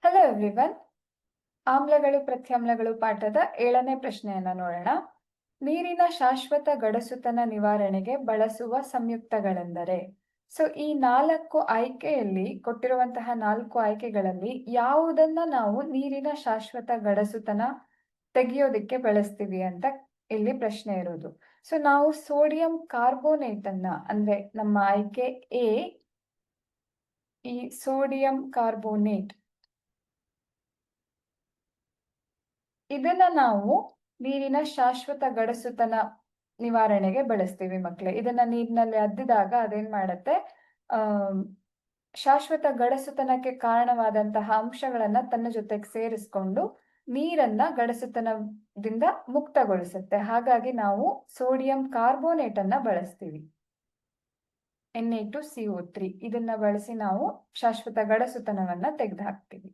Hello everyone. ಆಮ್ಲಗಳು ಪ್ರತ್ಯಾಮ್ಲಗಳು ಪಾಠದ 7ನೇ ಪ್ರಶ್ನೆಯನ್ನ ನೋಡೋಣ. ನೀರಿನ ಶಾಶ್ವತ ಗಡಸುತನ ನಿವಾರಣೆಗೆ ಬಳಸುವ ಸಂಯುಕ್ತಗಳೆಂದರೆ? ಸೊ ಈ 4 ಆಯ್ಕೆಯಲ್ಲಿ ಕೊಟ್ಟಿರುವಂತಹ 4 ಆಯ್ಕೆಗಳಲ್ಲಿ ಯಾವುದನ್ನ ನಾವು ನೀರಿನ ಶಾಶ್ವತ ಗಡಸುತನ ತೆಗೆಯೋದಕ್ಕೆ ಬಳಸ್ತೀವಿ ಅಂತ ಇಲ್ಲಿ ಪ್ರಶ್ನೆ ಇರೋದು. ಸೊ ನಾವು ಸೋಡಿಯಂ ಕಾರ್ಬೋನೇಟ್ ಅನ್ನ, ಅಂದ್ರೆ ನಮ್ಮ ಆಯ್ಕೆ ಎ, ಈ ಸೋಡಿಯಂ ಕಾರ್ಬೋನೇಟ್ ಇದನ್ನ ನಾವು ನೀರಿನ ಶಾಶ್ವತ ಗಡಸುತನ ನಿವಾರಣೆಗೆ ಬಳಸ್ತೀವಿ ಮಕ್ಕಳೇ. ಇದನ್ನ ನೀರಿನಲ್ಲಿ ಅದ್ದಿದಾಗ ಅದೇನ್ ಮಾಡತ್ತೆ, ಆ ಶಾಶ್ವತ ಗಡಸುತನಕ್ಕೆ ಕಾರಣವಾದಂತಹ ಅಂಶಗಳನ್ನ ತನ್ನ ಜೊತೆಗೆ ಸೇರಿಸ್ಕೊಂಡು ನೀರನ್ನ ಗಡಸುತನದಿಂದ ಮುಕ್ತಗೊಳಿಸುತ್ತೆ. ಹಾಗಾಗಿ ನಾವು ಸೋಡಿಯಂ ಕಾರ್ಬೋನೇಟ್ ಅನ್ನ ಬಳಸ್ತೀವಿ, Na2CO3. ಇದನ್ನ ಬಳಸಿ ನಾವು ಶಾಶ್ವತ ಗಡಸುತನವನ್ನ ತೆಗೆದು ಹಾಕ್ತೀವಿ.